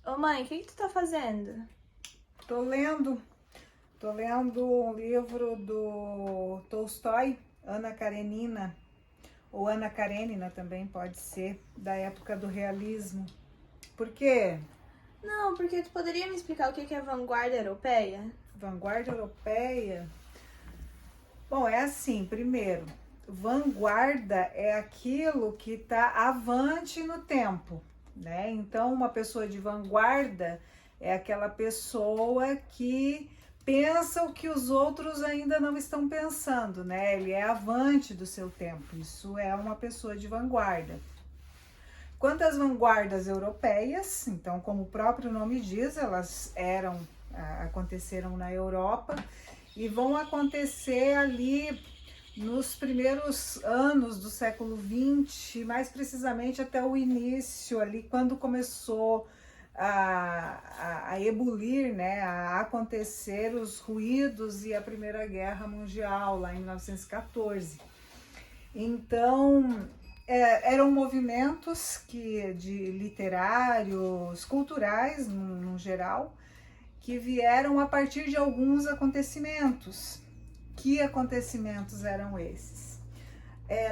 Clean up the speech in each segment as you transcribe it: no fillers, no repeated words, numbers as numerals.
Ô mãe, o que tu tá fazendo? Tô lendo, tô lendo um livro do Tolstói, Ana Karenina, ou Ana Karenina também pode ser, da época do realismo. Por quê? Não, porque tu poderia me explicar o que é vanguarda europeia? Vanguarda europeia? Bom, é assim, primeiro, vanguarda é aquilo que está avante no tempo, né? Então, uma pessoa de vanguarda é aquela pessoa que pensa o que os outros ainda não estão pensando, né? Ele é avante do seu tempo. Isso é uma pessoa de vanguarda. Quanto às vanguardas europeias, então, como o próprio nome diz, elas aconteceram na Europa e vão acontecer ali nos primeiros anos do século XX, mais precisamente até o início ali, quando começou a ebulir, né, a acontecer os ruídos e a Primeira Guerra Mundial, lá em 1914. Então, eram movimentos de literários, culturais no geral, que vieram a partir de alguns acontecimentos. Que acontecimentos eram esses?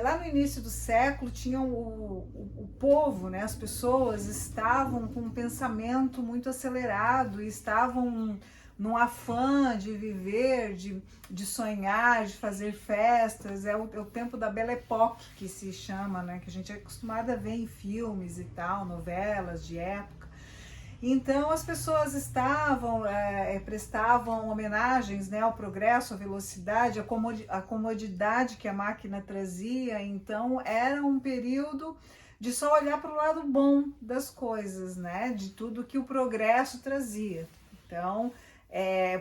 Lá no início do século, tinham o povo, né, as pessoas estavam com um pensamento muito acelerado e estavam num afã de viver, de sonhar, de fazer festas. É o tempo da Belle Époque, que se chama, né, que a gente é acostumado a ver em filmes e tal, novelas de época. Então as pessoas prestavam homenagens, né, ao progresso, à velocidade, à comodidade que a máquina trazia. Então era um período de só olhar para o lado bom das coisas, né, de tudo que o progresso trazia. Então,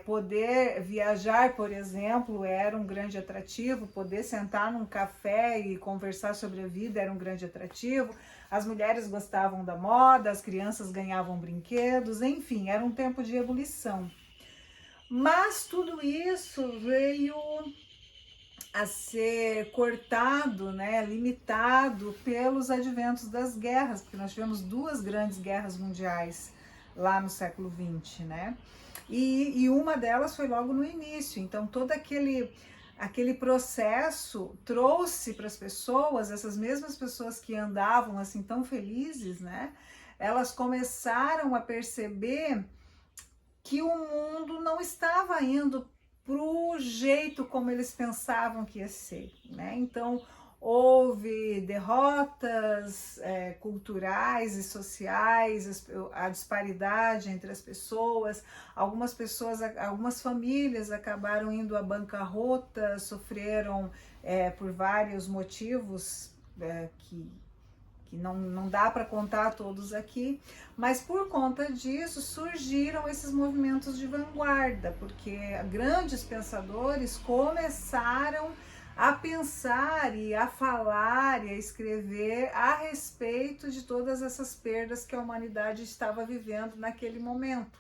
poder viajar, por exemplo, era um grande atrativo, poder sentar num café e conversar sobre a vida era um grande atrativo. As mulheres gostavam da moda, as crianças ganhavam brinquedos, enfim, era um tempo de ebulição. Mas tudo isso veio a ser cortado, né, limitado pelos adventos das guerras, porque nós tivemos duas grandes guerras mundiais lá no século XX, né? E uma delas foi logo no início. Então todo aquele processo trouxe para as pessoas, essas mesmas pessoas que andavam assim tão felizes, né? Elas começaram a perceber que o mundo não estava indo pro jeito como eles pensavam que ia ser, né? Então houve derrotas culturais e sociais, a disparidade entre as pessoas, algumas famílias acabaram indo à bancarrota, sofreram por vários motivos que não dá para contar todos aqui, mas por conta disso surgiram esses movimentos de vanguarda, porque grandes pensadores começaram a pensar e a falar e a escrever a respeito de todas essas perdas que a humanidade estava vivendo naquele momento.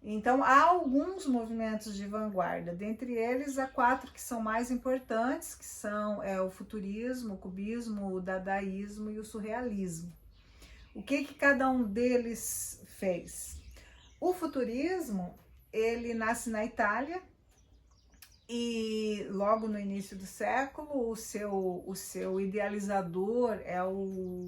Então, há alguns movimentos de vanguarda, dentre eles há 4 que são mais importantes, que são o futurismo, o cubismo, o dadaísmo e o surrealismo. O que cada um deles fez? O futurismo, ele nasce na Itália e logo no início do século, o seu idealizador é o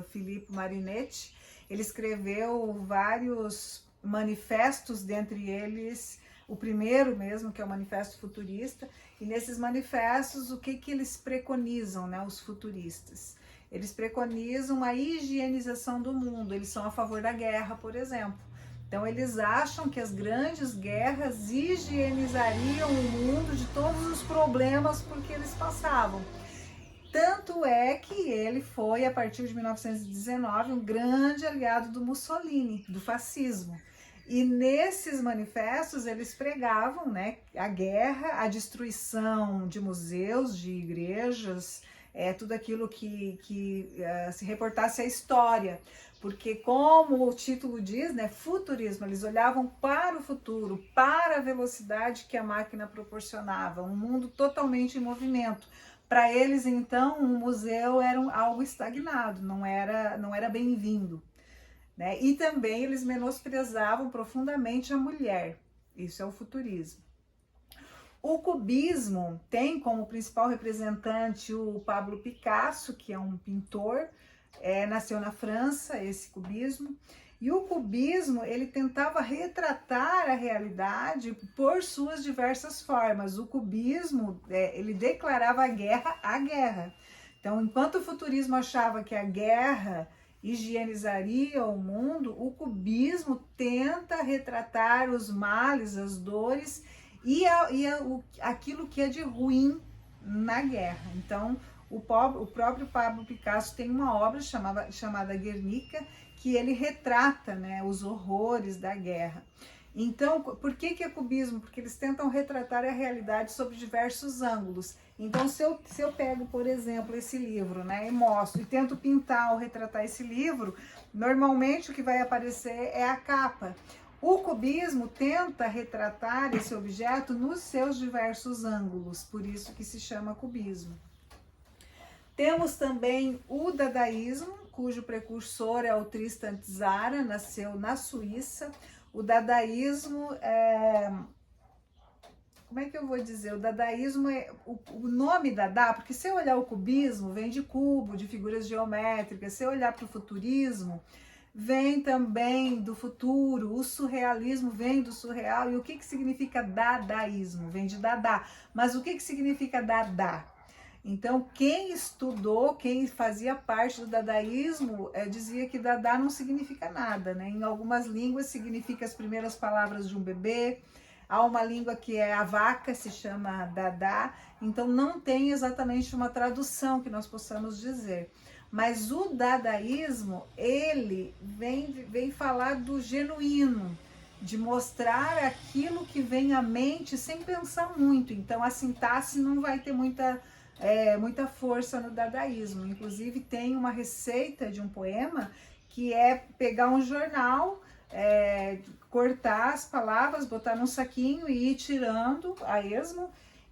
Filippo Marinetti. Ele escreveu vários manifestos, dentre eles o primeiro mesmo, que é o Manifesto Futurista, e nesses manifestos o que eles preconizam, né, os futuristas? Eles preconizam a higienização do mundo, eles são a favor da guerra, por exemplo. Então eles acham que as grandes guerras higienizariam o mundo de todos os problemas por que eles passavam. Tanto é que ele foi, a partir de 1919, um grande aliado do Mussolini, do fascismo. E nesses manifestos eles pregavam, né, a guerra, a destruição de museus, de igrejas, tudo aquilo que se reportasse à história. Porque como o título diz, né, futurismo, eles olhavam para o futuro, para a velocidade que a máquina proporcionava, um mundo totalmente em movimento. Para eles, então, um museu era algo estagnado, não era bem-vindo. né? E também eles menosprezavam profundamente a mulher. Isso é o futurismo. O cubismo tem como principal representante o Pablo Picasso, que é um pintor, nasceu na França, esse cubismo. E o cubismo, ele tentava retratar a realidade por suas diversas formas. O cubismo, ele declarava a guerra. Então, enquanto o futurismo achava que a guerra higienizaria o mundo, o cubismo tenta retratar os males, as dores e aquilo que é de ruim na guerra. Então, o próprio Pablo Picasso tem uma obra chamada Guernica, que ele retrata, né, os horrores da guerra. Então, por que é cubismo? Porque eles tentam retratar a realidade sob diversos ângulos. Então, se eu pego, por exemplo, esse livro, né, e mostro, e tento pintar ou retratar esse livro, normalmente o que vai aparecer é a capa. O cubismo tenta retratar esse objeto nos seus diversos ângulos, por isso que se chama cubismo. Temos também o dadaísmo, cujo precursor é o Tristan Tzara, nasceu na Suíça. O dadaísmo como é que eu vou dizer? O dadaísmo é o nome Dada, porque se eu olhar o cubismo, vem de cubo, de figuras geométricas. Se eu olhar para o futurismo, vem também do futuro. O surrealismo vem do surreal. E o que significa dadaísmo? Vem de Dada. Mas o que significa Dada? Então, quem estudou, quem fazia parte do dadaísmo, dizia que Dada não significa nada, né? Em algumas línguas significa as primeiras palavras de um bebê. Há uma língua que é a vaca, se chama Dada. Então, não tem exatamente uma tradução que nós possamos dizer. Mas o dadaísmo, ele vem falar do genuíno, de mostrar aquilo que vem à mente sem pensar muito. Então, a sintaxe não vai ter muita força no dadaísmo. Inclusive, tem uma receita de um poema que é pegar um jornal, cortar as palavras, botar num saquinho e ir tirando a esmo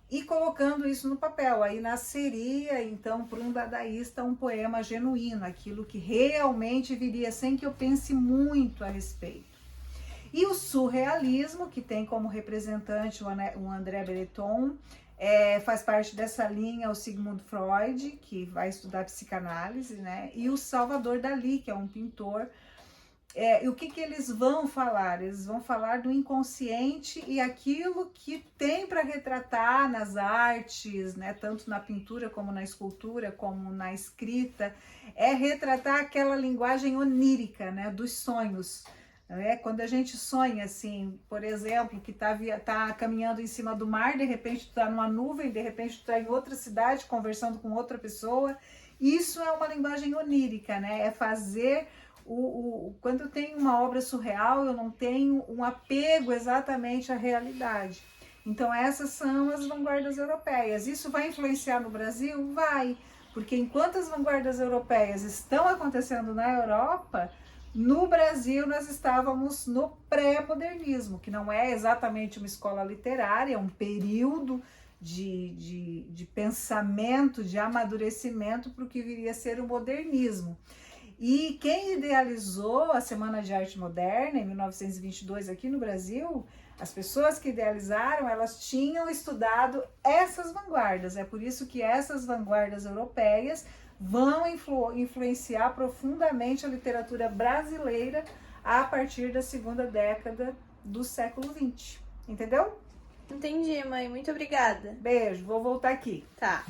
e colocando isso no papel. Aí nasceria, então, para um dadaísta, um poema genuíno, aquilo que realmente viria sem que eu pense muito a respeito. E o surrealismo, que tem como representante o André Breton, faz parte dessa linha o Sigmund Freud, que vai estudar psicanálise, né? E o Salvador Dalí, que é um pintor. E o que eles vão falar? Eles vão falar do inconsciente e aquilo que tem para retratar nas artes, né? Tanto na pintura como na escultura, como na escrita, é retratar aquela linguagem onírica, né? Dos sonhos. Quando a gente sonha assim, por exemplo, que tá caminhando em cima do mar, de repente tu tá numa nuvem, de repente tu tá em outra cidade conversando com outra pessoa, isso é uma linguagem onírica, né? É fazer quando eu tenho uma obra surreal, eu não tenho um apego exatamente à realidade. Então essas são as vanguardas europeias. Isso vai influenciar no Brasil? Vai, porque enquanto as vanguardas europeias estão acontecendo na Europa, no Brasil, nós estávamos no pré-modernismo, que não é exatamente uma escola literária, é um período de pensamento, de amadurecimento para o que viria a ser o modernismo. E quem idealizou a Semana de Arte Moderna, em 1922, aqui no Brasil, as pessoas que idealizaram, elas tinham estudado essas vanguardas. É por isso que essas vanguardas europeias vão influenciar profundamente a literatura brasileira a partir da segunda década do século XX. Entendeu? Entendi, mãe. Muito obrigada. Beijo, vou voltar aqui. Tá.